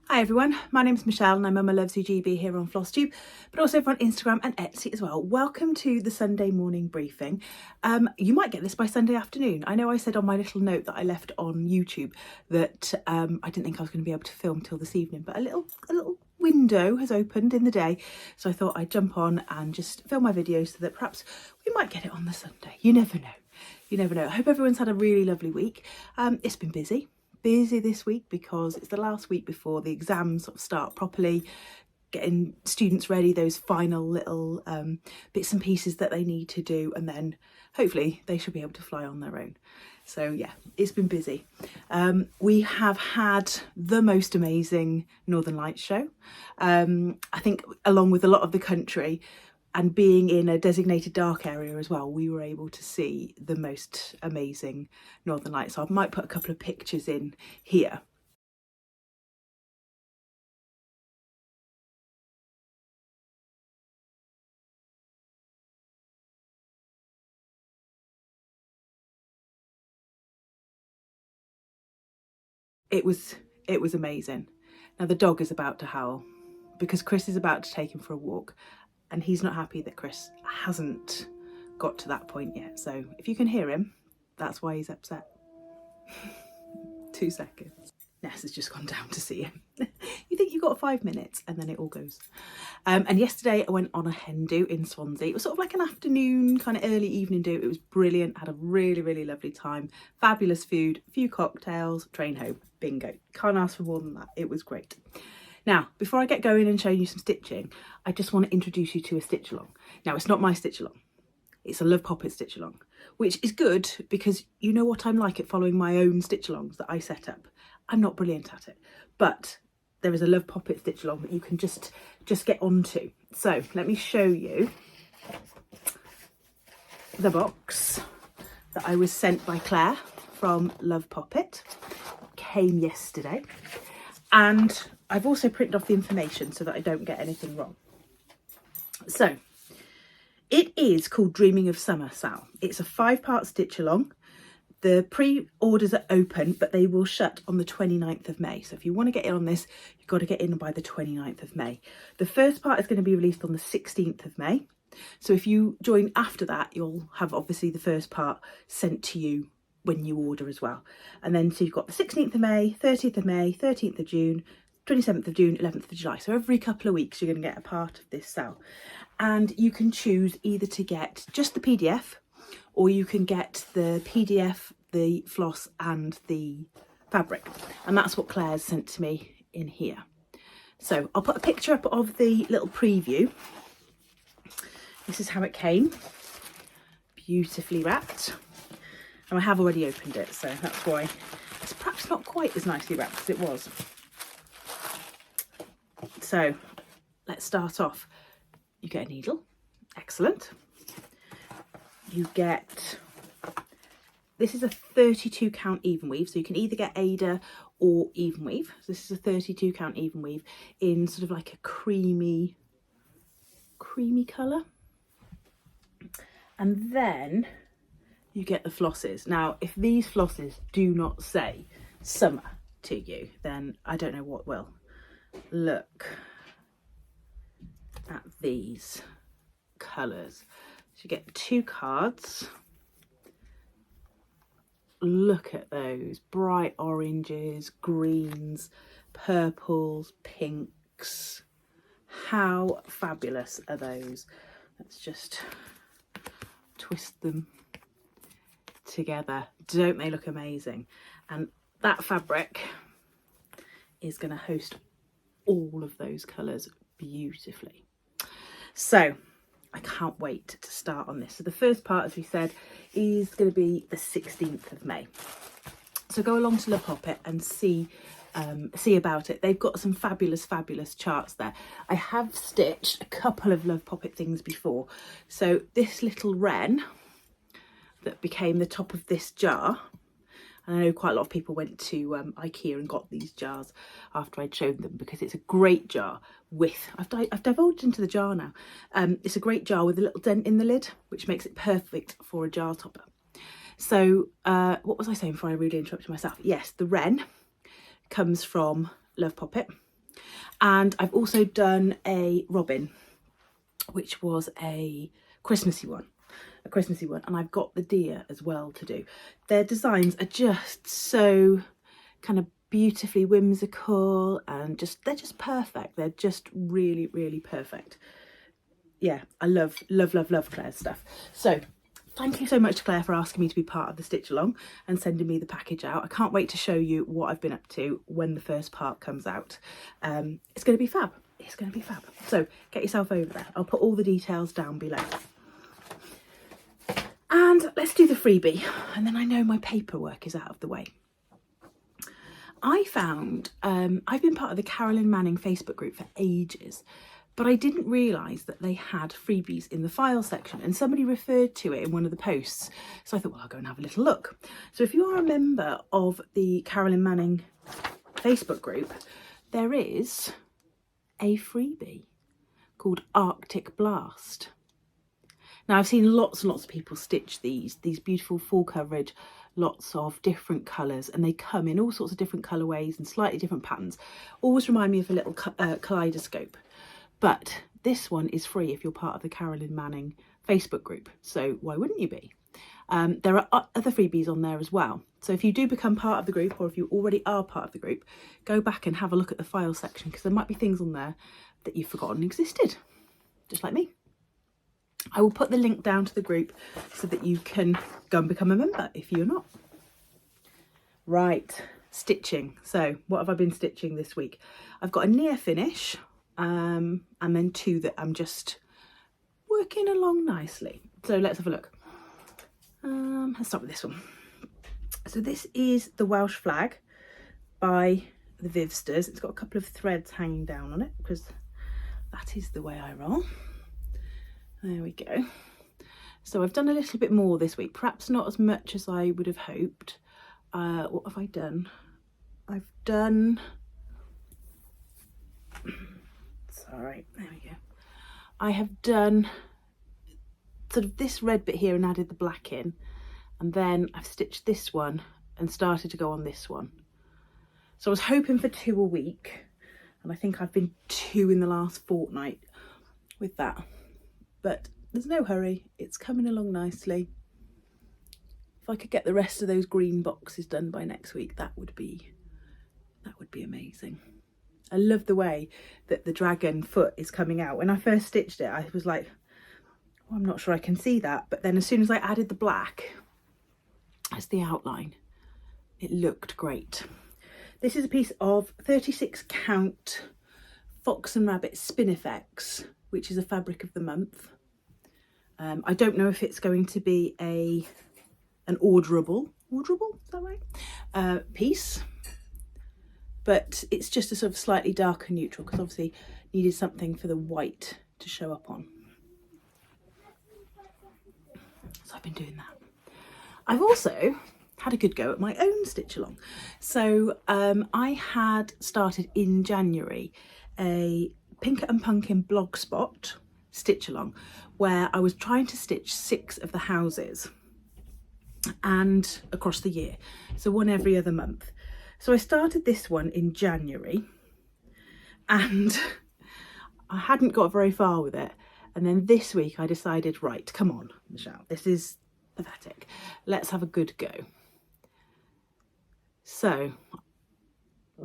Hi everyone, my name's Michelle and I'm Mama Loves You GB here on FlossTube, but also on Instagram and Etsy as well. Welcome to the Sunday morning briefing. You might get this by Sunday afternoon. I know I said on my little note that I left on YouTube that I didn't think I was going to be able to film till this evening, but a little window has opened in the day, so I thought I'd jump on and just film my video so that perhaps we might get it on the Sunday. You never know. You never know. I hope everyone's had a really lovely week. It's been busy this week because it's the last week before the exams sort of start properly, getting students ready, those final little bits and pieces that they need to do, and then hopefully they should be able to fly on their own. So yeah, it's been busy. We have had the most amazing Northern Lights show. I think along with a lot of the country, and being in a designated dark area as well, we were able to see the most amazing Northern Lights. So I might put a couple of pictures in here. It was amazing. Now the dog is about to howl because Chris is about to take him for a walk, and he's not happy that Chris hasn't got to that point yet. So if you can hear him, that's why he's upset. 2 seconds. Ness has just gone down to see him. You think you've got 5 minutes and then it all goes. And yesterday I went on a hen do in Swansea. It was sort of like an afternoon, kind of early evening do. It was brilliant. Had a really lovely time. Fabulous food, a few cocktails, train home, bingo. Can't ask for more than that. It was great. Now, before I get going and showing you some stitching, I just want to introduce you to a stitch along. Now, it's not my stitch along. It's a Love Poppet stitch along, which is good because you know what I'm like at following my own stitch alongs that I set up. I'm not brilliant at it, but there is a Love Poppet stitch along that you can just get onto. So let me show you the box that I was sent by Claire from Love Poppet. It came yesterday, and I've also printed off the information so that I don't get anything wrong. So it is called Dreaming of Summer Sal. It's a 5-part stitch along. The pre-orders are open, but they will shut on the 29th of May. So if you want to get in on this, you've got to get in by the 29th of May. The first part is going to be released on the 16th of May. So if you join after that, you'll have obviously the first part sent to you when you order as well. And then so you've got the 16th of May, 30th of May, 13th of June, 27th of June, 11th of July. So every couple of weeks you're going to get a part of this sale. And you can choose either to get just the PDF, or you can get the PDF, the floss and the fabric. And that's what Claire's sent to me in here. So I'll put a picture up of the little preview. This is how it came, beautifully wrapped. And I have already opened it, so that's why it's perhaps not quite as nicely wrapped as it was. So let's start off. You get a needle, excellent. You get, this is a 32 count even weave, so you can either get Ada or even weave. So this is a 32 count even weave in sort of like a creamy colour. And then you get the flosses. Now, if these flosses do not say summer to you, then I don't know what will. Look at these colours. So you get 2 cards. Look at those bright oranges, greens, purples, pinks. How fabulous are those? Let's just twist them together. Don't they look amazing? And that fabric is going to host all of those colours beautifully. So I can't wait to start on this. So the first part, as we said, is going to be the 16th of May. So go along to Love Poppet and see about it. They've got some fabulous charts there. I have stitched a couple of Love Poppet things before. So this little wren that became the top of this jar, and I know quite a lot of people went to IKEA and got these jars after I'd shown them, because it's a great jar with, I've divulged into the jar now. It's a great jar with a little dent in the lid, which makes it perfect for a jar topper. So what was I saying before I really interrupted myself? Yes, the wren comes from Love Poppet. And I've also done a robin, which was a Christmassy one. And I've got the deer as well to do. Their designs are just so kind of beautifully whimsical, and they're just perfect. They're just really, really perfect. Yeah, I love Claire's stuff. So thank you so much to Claire for asking me to be part of the stitch along and sending me the package out. I can't wait to show you what I've been up to when the first part comes out. It's going to be fab. It's going to be fab. So get yourself over there. I'll put all the details down below. And let's do the freebie, and then I know my paperwork is out of the way. I found, I've been part of the Carolyn Manning Facebook group for ages, but I didn't realise that they had freebies in the file section, and somebody referred to it in one of the posts. So I thought, well, I'll go and have a little look. So if you are a member of the Carolyn Manning Facebook group, there is a freebie called Arctic Blast. Now, I've seen lots and lots of people stitch these beautiful full coverage, lots of different colours, and they come in all sorts of different colourways and slightly different patterns. Always remind me of a little kaleidoscope. But this one is free if you're part of the Carolyn Manning Facebook group, so why wouldn't you be? There are other freebies on there as well. So if you do become part of the group, or if you already are part of the group, go back and have a look at the file section, because there might be things on there that you've forgotten existed, just like me. I will put the link down to the group so that you can go and become a member if you're not. Right, stitching. So what have I been stitching this week? I've got a near finish and then two that I'm just working along nicely. So let's have a look. Let's start with this one. So this is the Welsh flag by the Vivsters. It's got a couple of threads hanging down on it because that is the way I roll. There we go. So I've done a little bit more this week, perhaps not as much as I would have hoped. What have I done? I've done, sorry, there we go. I have done sort of this red bit here and added the black in, and then I've stitched this one and started to go on this one. So I was hoping for 2 a week, and I think I've been 2 in the last fortnight with that. But there's no hurry, it's coming along nicely. If I could get the rest of those green boxes done by next week, that would be amazing. I love the way that the dragon foot is coming out. When I first stitched it, I was like, oh, I'm not sure I can see that. But then as soon as I added the black as the outline, it looked great. This is a piece of 36 count Fox and Rabbit Spinifex, which is a fabric of the month. I don't know if it's going to be an orderable, is that right? Piece, but it's just a sort of slightly darker neutral because obviously needed something for the white to show up on. So I've been doing that. I've also had a good go at my own stitch along. So I had started in January a Pinker and Pumpkin blogspot stitch along where I was trying to stitch 6 of the houses and across the year, so one every other month. So I started this one in January and I hadn't got very far with it, and then this week I decided, right, come on Michelle, this is pathetic, let's have a good go. So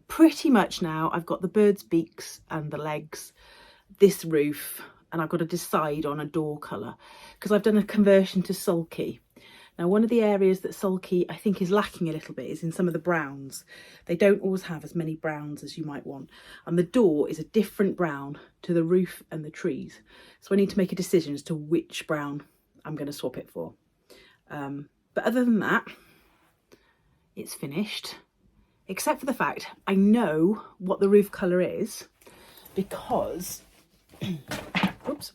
pretty much now I've got the bird's beaks and the legs, this roof, and I've got to decide on a door colour because I've done a conversion to sulky. Now one of the areas that sulky I think is lacking a little bit is in some of the browns. They don't always have as many browns as you might want, and the door is a different brown to the roof and the trees, so I need to make a decision as to which brown I'm going to swap it for. But other than that, it's finished, except for the fact I know what the roof colour is because oops,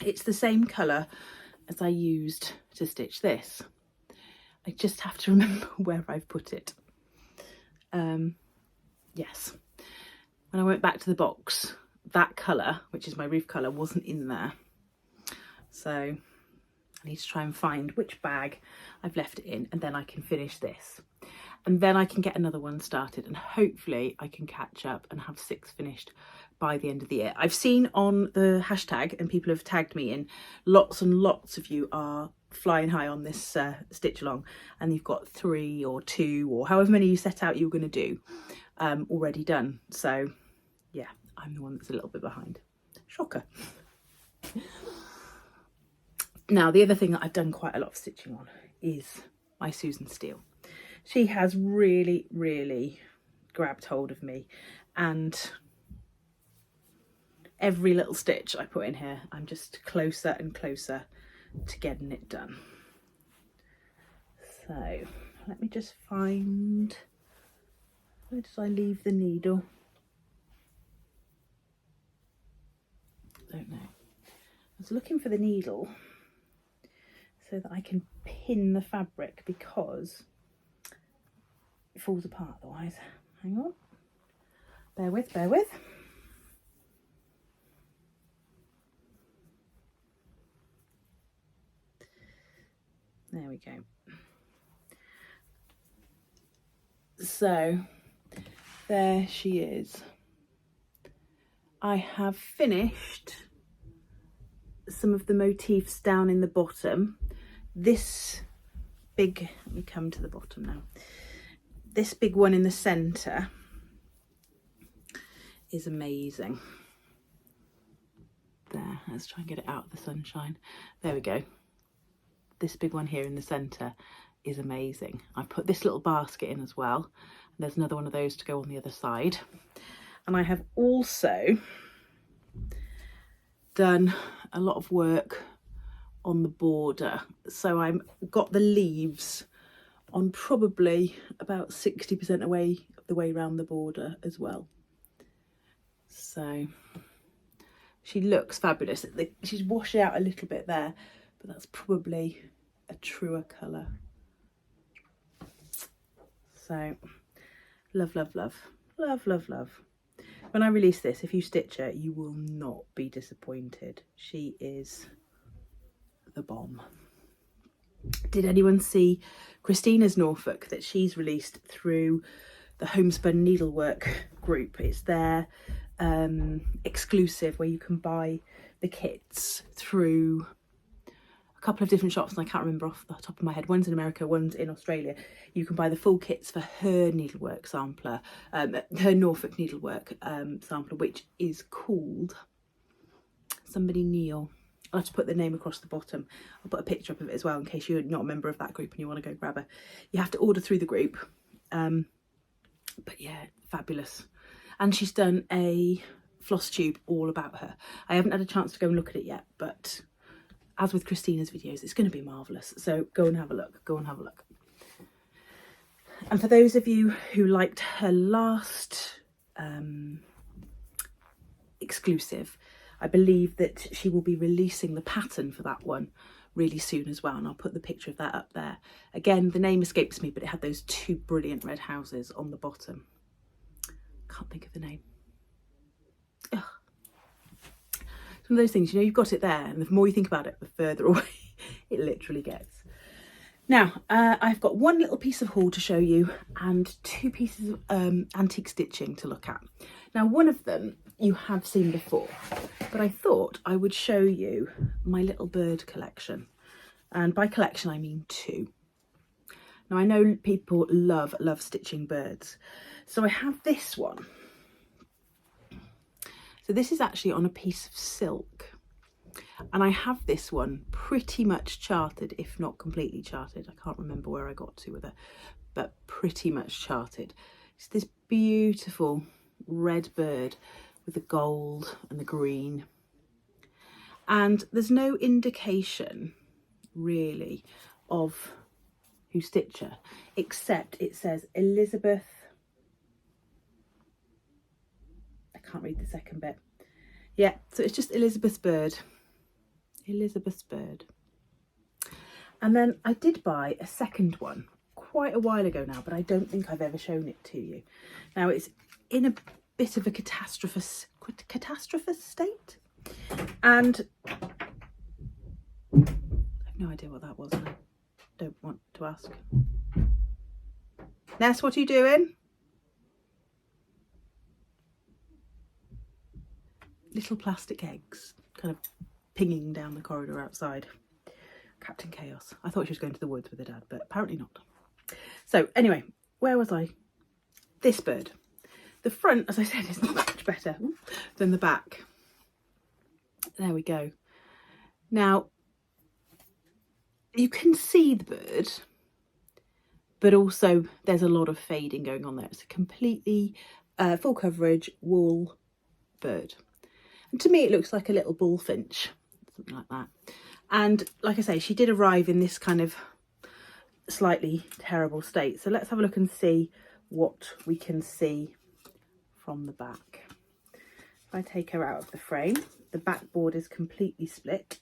it's the same colour as I used to stitch this. I just have to remember where I've put it. Yes, when I went back to the box, that colour, which is my roof colour, wasn't in there. So I need to try and find which bag I've left it in, and then I can finish this. and then I can get another one started, and hopefully I can catch up and have 6 finished by the end of the year. I've seen on the hashtag, and people have tagged me in, lots and lots of you are flying high on this stitch along, and you've got 3 or 2 or however many you set out you were going to do already done. So yeah, I'm the one that's a little bit behind. Shocker. Now, the other thing that I've done quite a lot of stitching on is my Susan Steele. She has really, really grabbed hold of me, and every little stitch I put in here, I'm just closer and closer to getting it done. So let me just find, where did I leave the needle? Don't know. I was looking for the needle so that I can pin the fabric, because it falls apart otherwise. Hang on, bear with. There we go. So there she is. I have finished some of the motifs down in the bottom. This big, let me come to the bottom now. This big one in the centre is amazing. There, let's try and get it out of the sunshine. There we go. This big one here in the centre is amazing. I put this little basket in as well. There's another one of those to go on the other side. And I have also done a lot of work on the border. So I've got the leaves on probably about 60% of the way around the border as well. So she looks fabulous. She's washed out a little bit there, but that's probably a truer colour. So love, love, love, love, love, love. When I release this, if you stitch her, you will not be disappointed. She is the bomb. Did anyone see Christina's Norfolk that she's released through the Homespun Needlework group? It's their exclusive, where you can buy the kits through a couple of different shops, and I can't remember off the top of my head. One's in America, one's in Australia. You can buy the full kits for her needlework sampler, her Norfolk needlework sampler, which is called Somebody Neil. I'll have to put the name across the bottom. I'll put a picture up of it as well, in case you're not a member of that group and you want to go grab her. You have to order through the group. But yeah, fabulous. And she's done a FlossTube all about her. I haven't had a chance to go and look at it yet, but as with Christina's videos, it's going to be marvellous. So go and have a look. Go and have a look. And for those of you who liked her last exclusive, I believe that she will be releasing the pattern for that one really soon as well, and I'll put the picture of that up there. Again, the name escapes me, but it had those 2 brilliant red houses on the bottom. Can't think of the name. Ugh. It's one of those things, you know, you've got it there, and the more you think about it, the further away it literally gets. Now, I've got one little piece of haul to show you and 2 pieces of antique stitching to look at. Now, one of them you have seen before, but I thought I would show you my little bird collection. And by collection, I mean 2. Now, I know people love stitching birds. So I have this one. So this is actually on a piece of silk. And I have this one pretty much charted, if not completely charted. I can't remember where I got to with it, but pretty much charted. It's this beautiful red bird with the gold and the green. And there's no indication really of who stitched her, except it says Elizabeth. I can't read the second bit. Yeah, so it's just Elizabeth's bird. Elizabeth's bird. And then I did buy a second one quite a while ago now, but I don't think I've ever shown it to you. Now, it's in a bit of a catastrophous state, and I have no idea what that was, and I don't want to ask. Ness, what are you doing? Little plastic eggs kind of pinging down the corridor outside. Captain Chaos. I thought she was going to the woods with her dad, but apparently not. So anyway, where was I? This bird. The front, as I said, is not much better than the back. There we go. Now, you can see the bird, but also there's a lot of fading going on there. It's a completely full coverage wool bird. And to me, it looks like a little bullfinch, something like that. And like I say, she did arrive in this kind of slightly terrible state. So let's have a look and see what we can see from the back. If I take her out of the frame, the backboard is completely split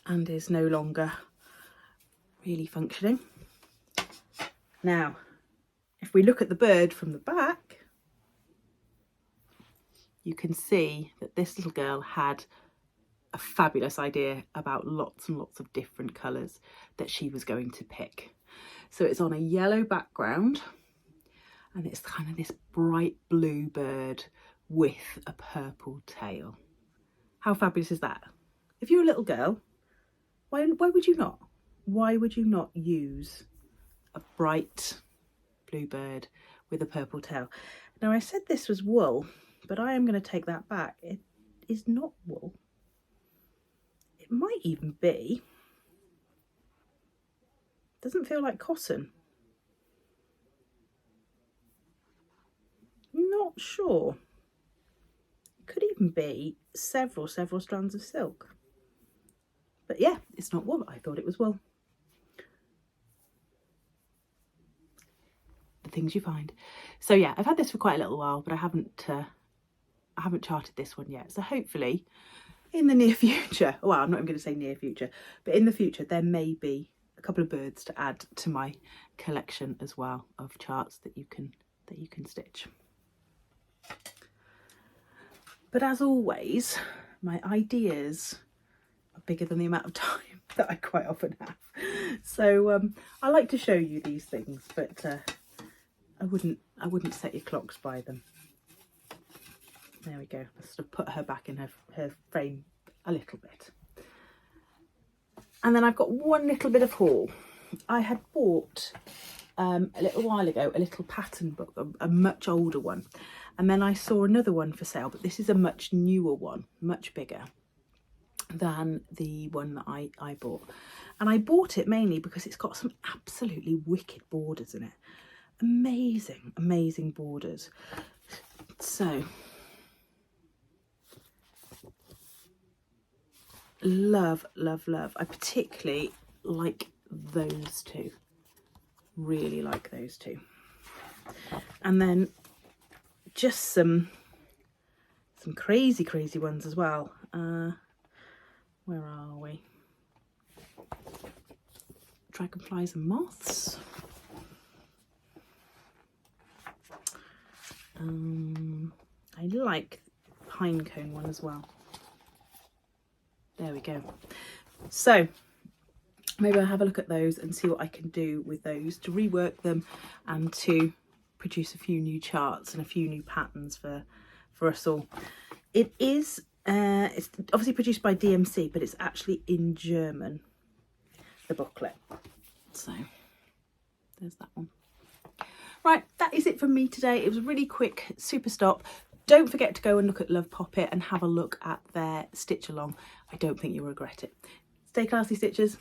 and is no longer really functioning. Now, if we look at the bird from the back, you can see that this little girl had a fabulous idea about lots and lots of different colours that she was going to pick. So it's on a yellow background and it's kind of this bright blue bird with a purple tail. How fabulous is that? If you're a little girl, why would you not? Why would you not use a bright blue bird with a purple tail? Now, I said this was wool, but I am going to take that back. It is not wool. It might even be. Doesn't feel like cotton. Not sure. It could even be several strands of silk. But yeah, it's not wool. I thought it was wool. The things you find. So yeah, I've had this for quite a little while, but I haven't charted this one yet. So hopefully in the near future, well, I'm not even going to say near future, but in the future there may be a couple of birds to add to my collection as well of charts that you can stitch. But as always, my ideas are bigger than the amount of time that I quite often have. So I like to show you these things, but I wouldn't set your clocks by them. There we go. I'll sort of put her back in her frame a little bit. And then I've got one little bit of haul. I had bought a little while ago a little pattern book, a much older one. And then I saw another one for sale, but this is a much newer one, much bigger than the one that I bought. And I bought it mainly because it's got some absolutely wicked borders in it. Amazing, amazing borders. So, love, love, love. I particularly like those two. Really like those two. And then just some crazy ones as well. Where are we? Dragonflies and moths. I like the pine cone one as well. There we go. So maybe I'll have a look at those and see what I can do with those to rework them and to produce a few new charts and a few new patterns for us all. It is it's obviously produced by DMC, but it's actually in German, the booklet. So there's that one. Right, that is it from me today. It was a really quick super stop. Don't forget to go and look at Love Poppet and have a look at their stitch along. I don't think you'll regret it. Stay classy, stitchers.